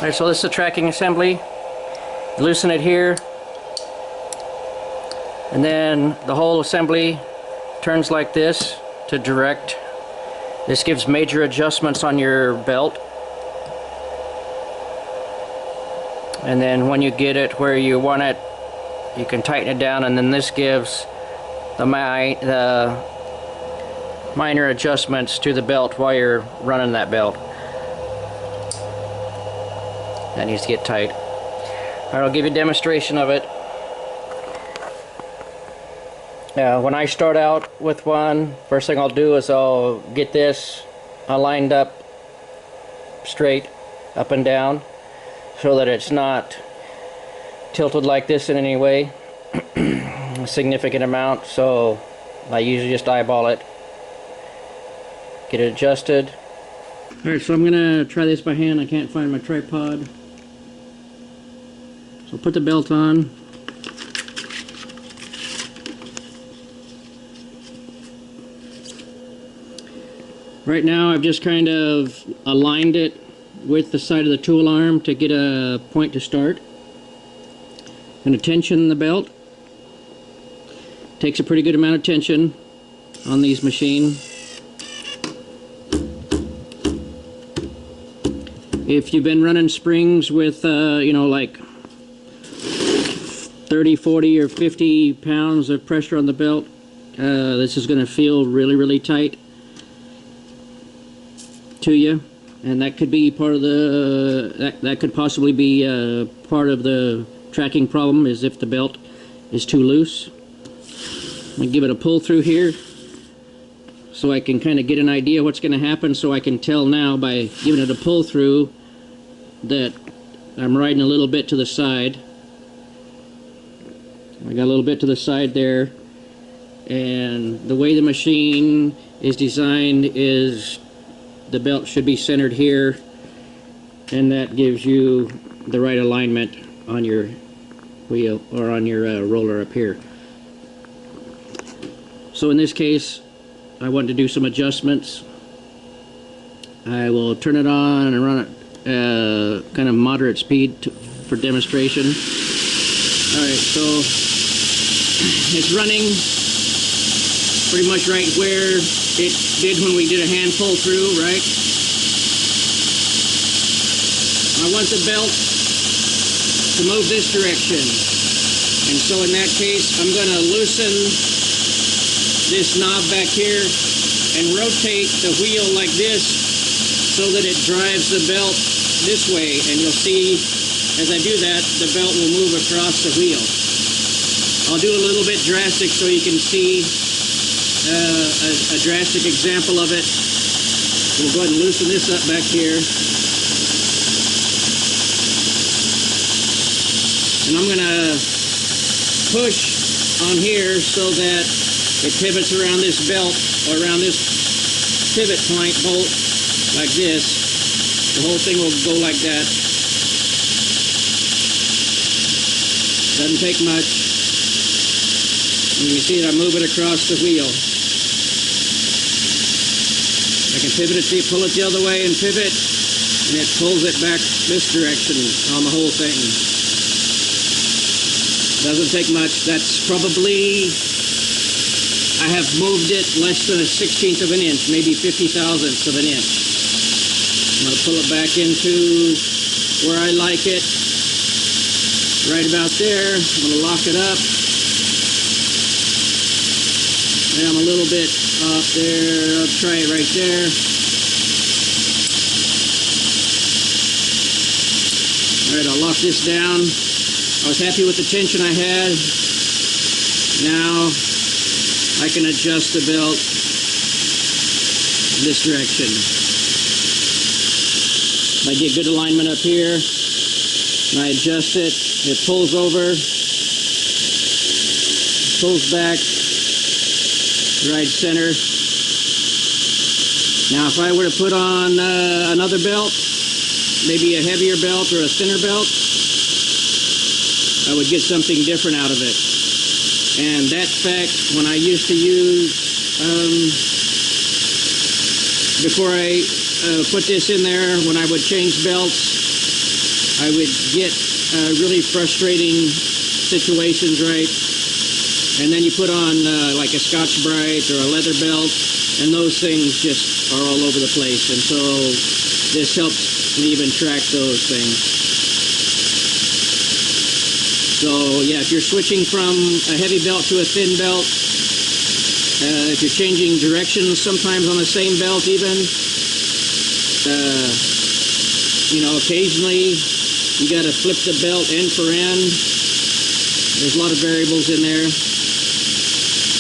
Alright, so this is a tracking assembly. Loosen it here, and then the whole assembly turns like this to direct. This gives major adjustments on your belt, and then when you get it where you want it, you can tighten it down, and then this gives the minor adjustments to the belt while you're running that belt. That needs to get tight. Alright, I'll give you a demonstration of it. When I start out with one, first thing I'll do is I'll get this aligned up straight, up and down, so that it's not tilted like this in any way, a significant amount. So I usually just eyeball it, get it adjusted. Alright, so I'm gonna try this by hand. I can't find my tripod. So put the belt on. Right now I've just kind of aligned it with the side of the tool arm to get a point to start. I'm going to tension the belt. Takes a pretty good amount of tension on these machines. If you've been running springs with you know, like 30, 40, or 50 pounds of pressure on the belt, this is going to feel really tight to you, and that could be part of the that could possibly be part of the tracking problem, is if the belt is too loose. I'm going to give it a pull through here so I can kind of get an idea what's going to happen, so I can tell now by giving it a pull through that I'm riding a little bit to the side. I got a little bit to the side there, and the way the machine is designed is the belt should be centered here, and that gives you the right alignment on your wheel or on your roller up here. So in this case, I want to do some adjustments. I will turn it on and run it kind of moderate speed for demonstration. Alright, so it's running pretty much right where it did when we did a hand pull through, right? I want the belt to move this direction, and so in that case I'm going to loosen this knob back here and rotate the wheel like this so that it drives the belt this way, and you'll see as I do that the belt will move across the wheel. I'll do a little bit drastic so you can see a drastic example of it. We'll go ahead and loosen this up back here, and I'm going to push on here so that it pivots around this belt, or around this pivot point bolt like this. The whole thing will go like that. Doesn't take much. And you can see that I move it across the wheel. I can pivot it, see, pull it the other way and pivot, and it pulls it back this direction on the whole thing. Doesn't take much. That's probably, I have moved it less than a 1/16 of an inch, maybe 50,000ths of an inch. I'm going to pull it back into where I like it, right about there. I'm going to lock it up. And I'm a little bit up there. I'll try it right there. Alright, I'll lock this down. I was happy with the tension I had. Now I can adjust the belt in this direction. I get good alignment up here, and I adjust it. It pulls over, pulls back, right center. Now if I were to put on another belt, maybe a heavier belt or a thinner belt, I would get something different out of it. And that fact, when I used to use, before I put this in there, when I would change belts, I would get really frustrating situations, right? And then you put on like a Scotch-Brite or a leather belt, and those things just are all over the place. And so this helps me even track those things. So yeah, if you're switching from a heavy belt to a thin belt, if you're changing directions sometimes on the same belt even, you know, occasionally you got to flip the belt end for end. There's a lot of variables in there.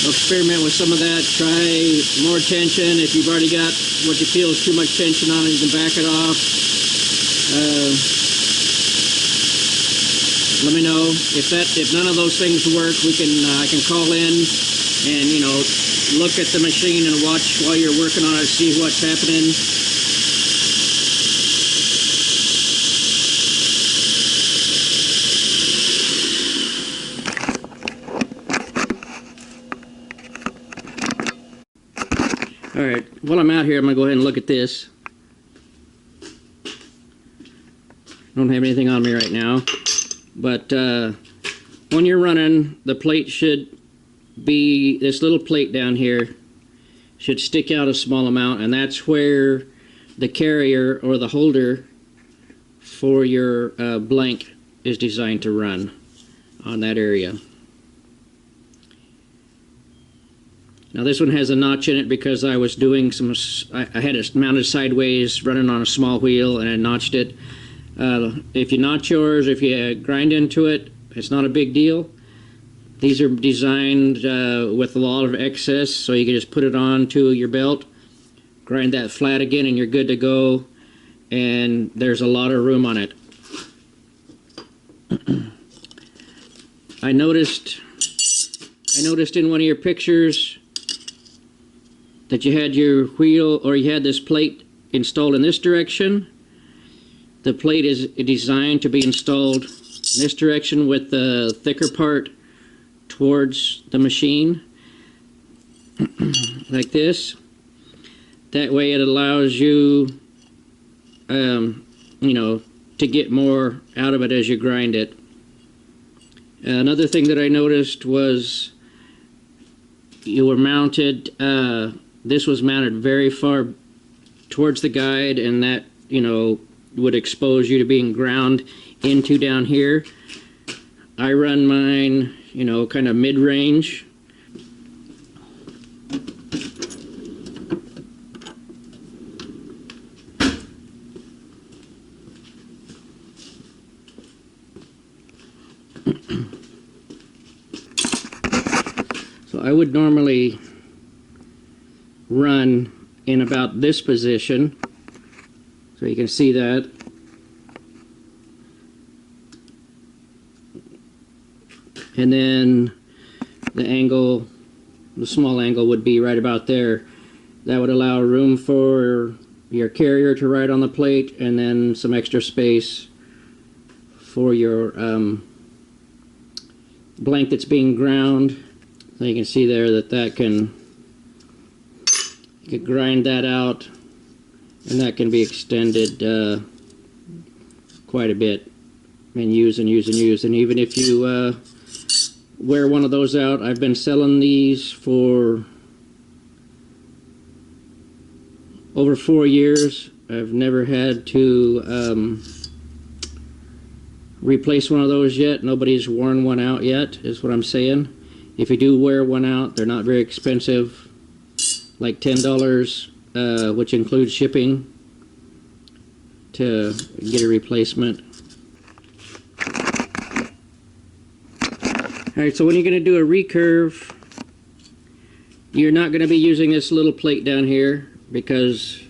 Experiment with some of that. Try more tension. If you've already got what you feel is too much tension on it, you can back it off. Let me know if none of those things work. I can call in and, you know, look at the machine and watch while you're working on it, see what's happening. All right, while I'm out here, I'm going to go ahead and look at this. Don't have anything on me right now, but when you're running, the plate should be, this little plate down here should stick out a small amount, and that's where the carrier or the holder for your blank is designed to run, on that area. Now this one has a notch in it because I was doing some, I had it mounted sideways running on a small wheel and I notched it. If you notch yours, if you grind into it, it's not a big deal. These are designed with a lot of excess, so you can just put it onto your belt, grind that flat again, and you're good to go. And there's a lot of room on it. I noticed in one of your pictures that you had your wheel, or you had this plate installed in this direction. The plate is designed to be installed in this direction with the thicker part towards the machine, like this. That way it allows you, you know, to get more out of it as you grind it. Another thing that I noticed was you were mounted, this was mounted very far towards the guide, and that, you know, would expose you to being ground into down here. I run mine, you know, kind of mid-range. So I would normally run in about this position, so you can see that. And then the angle, the small angle, would be right about there. That would allow room for your carrier to ride on the plate, and then some extra space for your blank that's being ground. So you can see there that you can grind that out, and that can be extended quite a bit, and use and use and use. And even if you wear one of those out, I've been selling these for over 4 years. I've never had to replace one of those yet. Nobody's worn one out yet, is what I'm saying. If you do wear one out, they're not very expensive, like $10, which includes shipping, to get a replacement. Alright, so when you're going to do a recurve, you're not going to be using this little plate down here because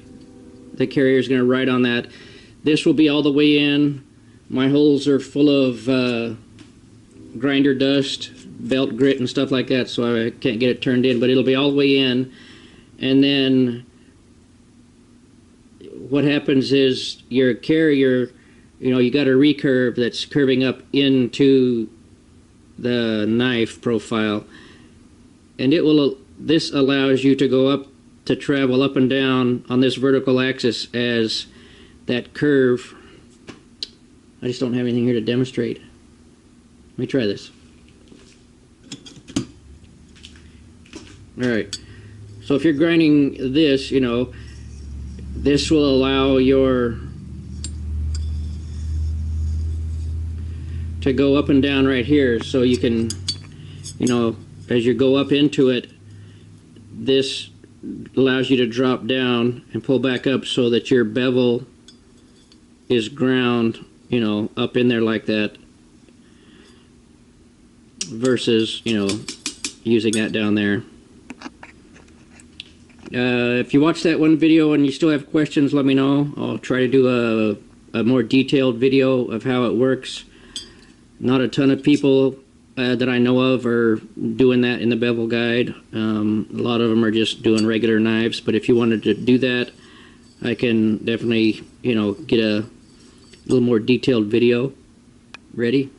the carrier is going to ride on that. This will be all the way in. My holes are full of grinder dust, belt grit and stuff like that, so I can't get it turned in, but it'll be all the way in. And then what happens is your carrier, you know, you got a recurve that's curving up into the knife profile, and this allows you to go up, to travel up and down on this vertical axis as that curve I just don't have anything here to demonstrate. Let me try this. Alright, so if you're grinding this, you know, this will allow your to go up and down right here, so you can, you know, as you go up into it, this allows you to drop down and pull back up so that your bevel is ground, you know, up in there like that, versus, you know, using that down there. If you watch that one video and you still have questions, let me know. I'll try to do a more detailed video of how it works. Not a ton of people that I know of are doing that in the bevel guide. A lot of them are just doing regular knives, but if you wanted to do that, I can definitely, you know, get a little more detailed video ready.